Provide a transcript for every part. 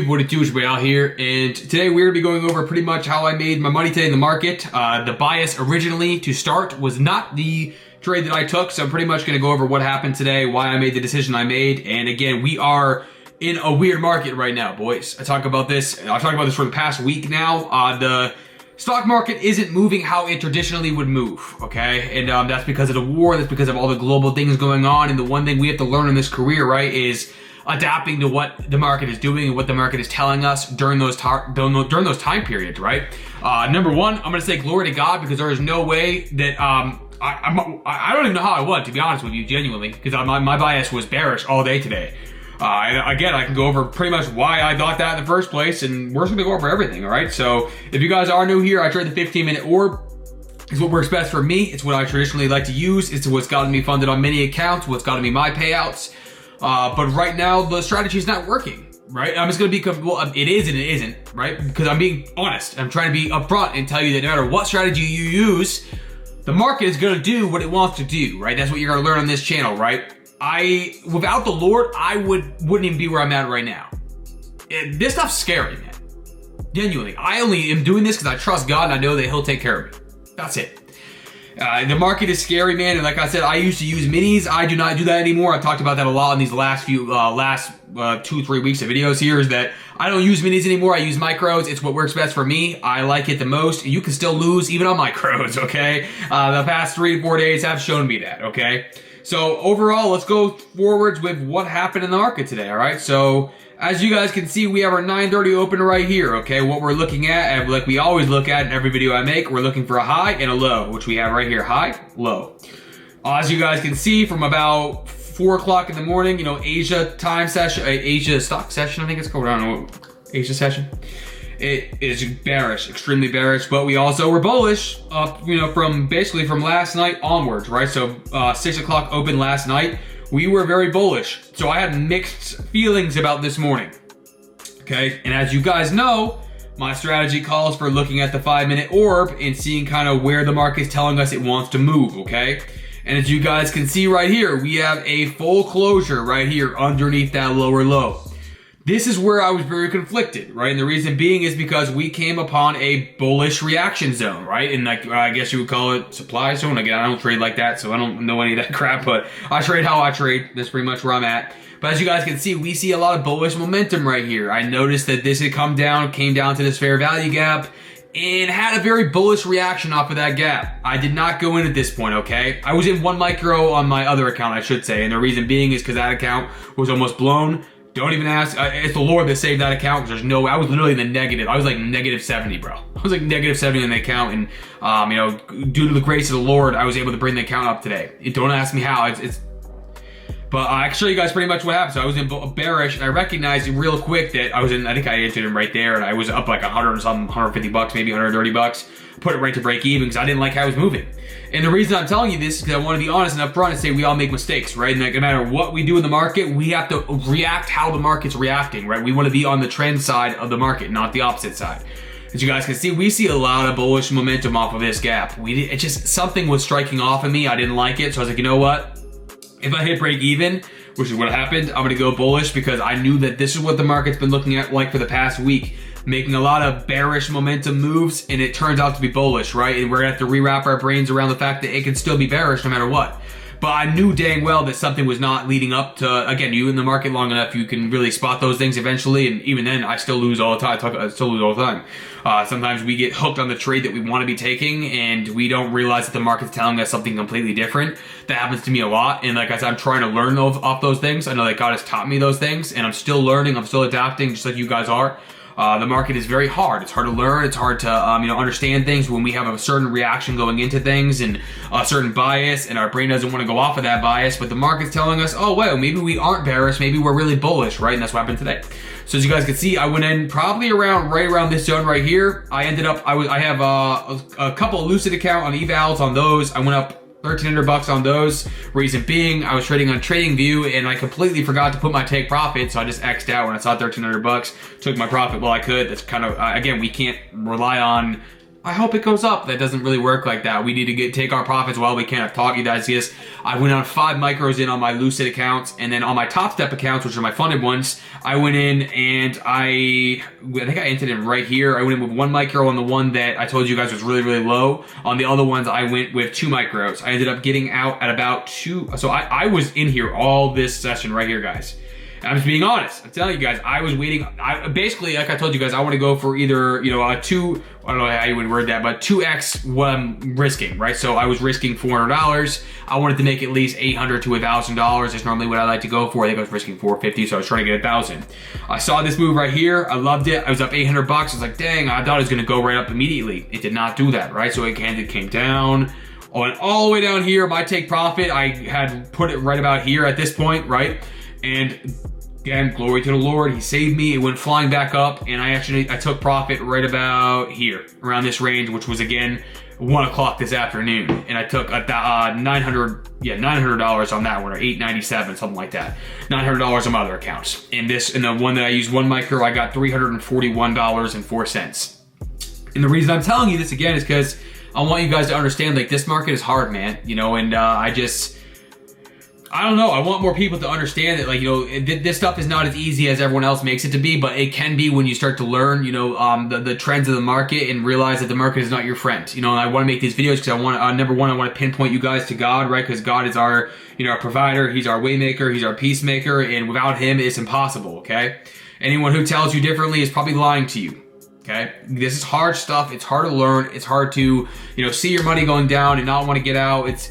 What it do is way out here, and today we're going to be going over pretty much how I made my money today in the market. The bias originally to start was not the trade that I took, so I'm pretty much going to go over what happened today, why I made the decision I made, and again, we are in a weird market right now, boys. I've talked about this for the past week now. The stock market isn't moving how it traditionally would move, okay? And that's because of the war, that's because of all the global things going on, and the one thing we have to learn in this career, right, is adapting to what the market is doing and what the market is telling us during those time periods, right? Number one, I'm gonna say glory to God, because there is no way that I don't even know how I won, to be honest with you, genuinely, because my bias was bearish all day today. And again, I can go over pretty much why I thought that in the first place, and we're just gonna go over everything, all right? So if you guys are new here, I trade the 15-minute orb. It's what works best for me. It's what I traditionally like to use. It's what's gotten me funded on many accounts, what's gotten me my payouts. But right now, the strategy is not working, right? I'm just going to be, well, it is and it isn't, right? Because I'm being honest. I'm trying to be upfront and tell you that no matter what strategy you use, the market is going to do what it wants to do, right? That's what you're going to learn on this channel, right? Without the Lord, I wouldn't even be where I'm at right now. This stuff's scary, man. Genuinely. I only am doing this because I trust God and I know that He'll take care of me. That's it. The market is scary, man, and like I said, I used to use minis. I do not do that anymore. I've talked about that a lot in these last 2-3 weeks of videos here, is that I don't use minis anymore. I use micros. It's what works best for me. I like it the most. You can still lose even on micros, okay? The past 3-4 days have shown me that, okay? So overall, let's go forwards with what happened in the market today, all right? So as you guys can see, we have our 9:30 open right here, okay? What we're looking at, and like we always look at in every video I make, we're looking for a high and a low, which we have right here, high, low. As you guys can see, from about 4 o'clock in the morning, you know, Asia time session, Asia stock session, I think it's called, I don't know, Asia session. It is bearish, extremely bearish, but we also were bullish up, you know, from last night onwards, right? So 6 o'clock open last night. We were very bullish, so I had mixed feelings about this morning, okay? And as you guys know, my strategy calls for looking at the 5-minute orb and seeing kind of where the market's telling us it wants to move, okay? And as you guys can see right here, we have a full closure right here underneath that lower low. This is where I was very conflicted, right? And the reason being is because we came upon a bullish reaction zone, right? And like, I guess you would call it supply zone. Again, I don't trade like that, so I don't know any of that crap, but I trade how I trade. That's pretty much where I'm at. But as you guys can see, we see a lot of bullish momentum right here. I noticed that this had came down to this fair value gap, and had a very bullish reaction off of that gap. I did not go in at this point, okay? I was in 1 micro on my other account, I should say, and the reason being is because that account was almost blown. Don't even ask. It's the Lord that saved that account, because there's no way. I was literally in the negative. I was like -70, bro. I was like -70 in the account, and you know, due to the grace of the Lord, I was able to bring the account up today. Don't ask me how. But I can show you guys pretty much what happened. So I was in bearish, and I recognized real quick that I was in. I think I entered him right there, and I was up like 100 and something, $150, maybe $130. Put it right to break even because I didn't like how it was moving. And the reason I'm telling you this is because I want to be honest and upfront and say we all make mistakes, right? And like, no matter what we do in the market, we have to react how the market's reacting, right? We want to be on the trend side of the market, not the opposite side. As you guys can see, we see a lot of bullish momentum off of this gap. It just, something was striking off of me. I didn't like it. So I was like, you know what? If I hit break even, which is what happened, I'm going to go bullish because I knew that this is what the market's been looking at like for the past week. Making a lot of bearish momentum moves, and it turns out to be bullish, right? And we're gonna have to rewrap our brains around the fact that it can still be bearish no matter what. But I knew dang well that something was not leading up to, again, you in the market long enough, you can really spot those things eventually, and even then, I still lose all the time. I still lose all the time. Sometimes we get hooked on the trade that we want to be taking, and we don't realize that the market's telling us something completely different. That happens to me a lot, and like I said, I'm trying to learn off those things. I know that God has taught me those things, and I'm still learning, I'm still adapting, just like you guys are. The market is very hard. It's hard to learn. It's hard to you know, understand things when we have a certain reaction going into things and a certain bias, and our brain doesn't want to go off of that bias. But the market's telling us, oh well, maybe we aren't bearish. Maybe we're really bullish, right? And that's what happened today. So as you guys can see, I went in probably right around this zone right here. I ended up. I have a couple of Lucid account on evals on those. I went up $1,300 on those. Reason being, I was trading on TradingView and I completely forgot to put my take profit, so I just X'd out when I saw $1,300, took my profit while I could. That's kind of, again, we can't rely on I hope it goes up. That doesn't really work like that. We need to take our profits while we can. I've taught you guys this. I went on 5 micros in on my Lucid accounts, and then on my Top Step accounts, which are my funded ones, I went in and I think I entered in right here. I went in with 1 micro on the one that I told you guys was really, really low. On the other ones, I went with 2 micros. I ended up getting out at about 2. So I was in here all this session right here, guys. I'm just being honest. I'm telling you guys, I was waiting. Basically, like I told you guys, I want to go for either, a 2, I don't know how you would word that, but 2x what I'm risking, right? So I was risking $400. I wanted to make at least $800 to $1,000. That's normally what I like to go for. I think I was risking $450, so I was trying to get $1,000. I saw this move right here. I loved it. I was up $800. I was like, dang, I thought it was going to go right up immediately. It did not do that, right? So it came down. I went all the way down here. My take profit, I had put it right about here at this point, right? And again, glory to the Lord. He saved me. It went flying back up, and I took profit right about here, around this range, which was again 1 o'clock this afternoon, and I took $900 on that one, or $897, something like that. $900 on my other accounts. In the one that I used 1 micro, I got $341.04. And the reason I'm telling you this again is because I want you guys to understand, like, this market is hard, man. And I don't know. I want more people to understand that, like, this stuff is not as easy as everyone else makes it to be, but it can be when you start to learn, the trends of the market and realize that the market is not your friend. And I want to make these videos because I want, number one, I want to pinpoint you guys to God, right? Because God is our, our provider. He's our waymaker. He's our peacemaker. And without him, it's impossible, okay? Anyone who tells you differently is probably lying to you. Okay, this is hard stuff. It's hard to learn. It's hard to, see your money going down and not want to get out. It's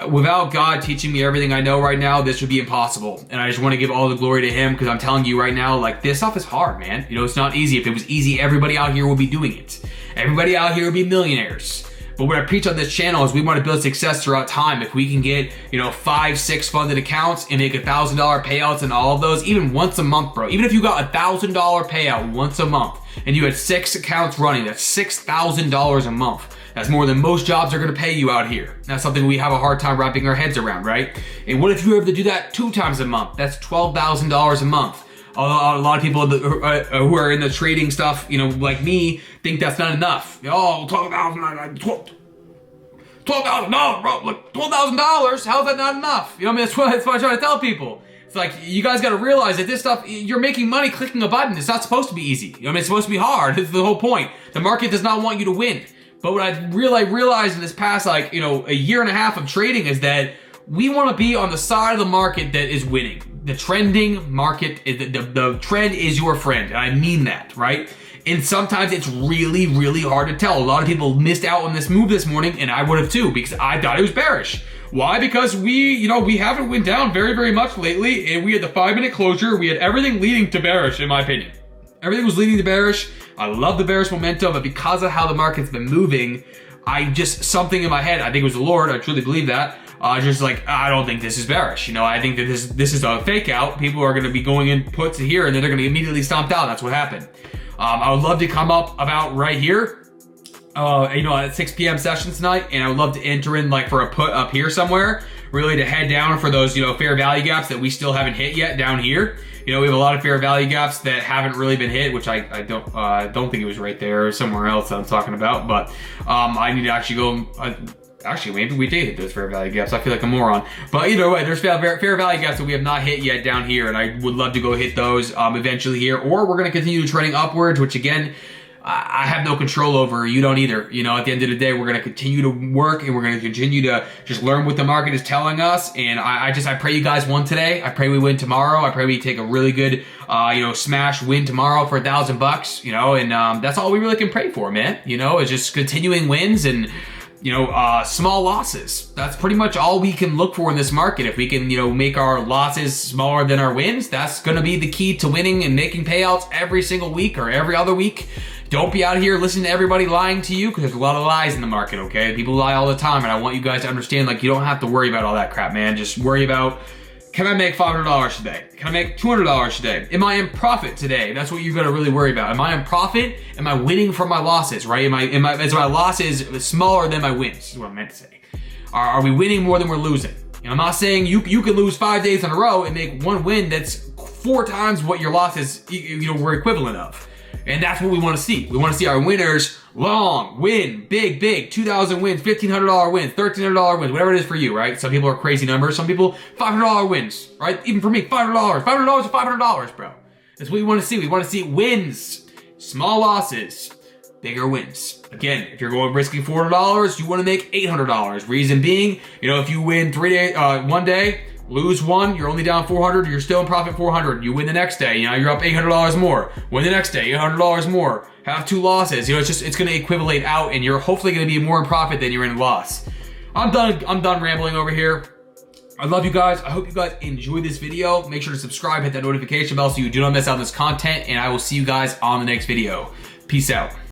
without God teaching me everything I know right now, this would be impossible. And I just want to give all the glory to him, because I'm telling you right now, like, this stuff is hard, man. It's not easy. If it was easy, everybody out here would be doing it. Everybody out here would be millionaires. But what I preach on this channel is we want to build success throughout time. If we can get, 5, 6 funded accounts and make $1,000 payouts in all of those, even once a month, bro. Even if you got $1,000 payout once a month and you had 6 accounts running, that's $6,000 a month. That's more than most jobs are going to pay you out here. That's something we have a hard time wrapping our heads around, right? And what if you were able to do that 2 times a month? That's $12,000 a month. A lot of people who are in the trading stuff, like me, think that's not enough. $12,000, bro. Look, $12,000. How's that not enough? That's what I'm trying to tell people. It's like, you guys got to realize that this stuff, you're making money clicking a button. It's not supposed to be easy. It's supposed to be hard. It's the whole point. The market does not want you to win. But what I realized in this past, a year and a half of trading is that we want to be on the side of the market that is winning. The trending market, the trend is your friend. And I mean that, right? And sometimes it's really, really hard to tell. A lot of people missed out on this move this morning, and I would have too, because I thought it was bearish. Why? Because we haven't went down very, very much lately, and we had the 5-minute closure. We had everything leading to bearish, in my opinion. Everything was leading to bearish. I love the bearish momentum, but because of how the market's been moving, something in my head, I think it was the Lord, I truly believe that, I don't think this is bearish. I think that this is a fake out. People are going to be going in puts here, and then they're going to get immediately stomped out. That's what happened. I would love to come up about right here, at 6 p.m. session tonight, and I would love to enter in for a put up here somewhere, really to head down for those, fair value gaps that we still haven't hit yet down here. We have a lot of fair value gaps that haven't really been hit, which I don't think it was right there or somewhere else that I'm talking about, but I need to actually go. Actually, maybe we did hit those fair value gaps. I feel like a moron. But either way, there's fair value gaps that we have not hit yet down here, and I would love to go hit those eventually here. Or we're going to continue trending upwards, which again, I have no control over. You don't either. At the end of the day, we're going to continue to work, and we're going to continue to just learn what the market is telling us. And I pray you guys won today. I pray we win tomorrow. I pray we take a really good, smash win tomorrow for $1,000, and that's all we really can pray for, man. Is just continuing wins and, small losses. That's pretty much all we can look for in this market. If we can, make our losses smaller than our wins, that's going to be the key to winning and making payouts every single week or every other week. Don't be out here listening to everybody lying to you, because there's a lot of lies in the market, okay? People lie all the time, and I want you guys to understand, you don't have to worry about all that crap, man. Just worry about, can I make $500 today? Can I make $200 today? Am I in profit today? That's what you're gonna really worry about. Am I in profit? Am I winning from my losses, right? Is my losses smaller than my wins, is what I meant to say. Are we winning more than we're losing? I'm not saying you can lose 5 days in a row and make one win that's 4 times what your losses were equivalent of. And that's what we want to see. We want to see our winners long, win, big, 2,000 wins, $1,500 wins, $1,300 wins, whatever it is for you, right? Some people are crazy numbers. Some people, $500 wins, right? Even for me, $500. $500 is $500, bro. That's what we want to see. We want to see wins, small losses, bigger wins. Again, if you're going risking $400, you want to make $800. Reason being, if you win 1 day, lose one, you're only down 400, you're still in profit 400. You win the next day, you're up $800 more. Win the next day, $800 more. Have 2 losses. It's going to equivalent out, and you're hopefully going to be more in profit than you're in loss. I'm done rambling over here. I love you guys. I hope you guys enjoyed this video. Make sure to subscribe, hit that notification bell so you do not miss out on this content, and I will see you guys on the next video. Peace out.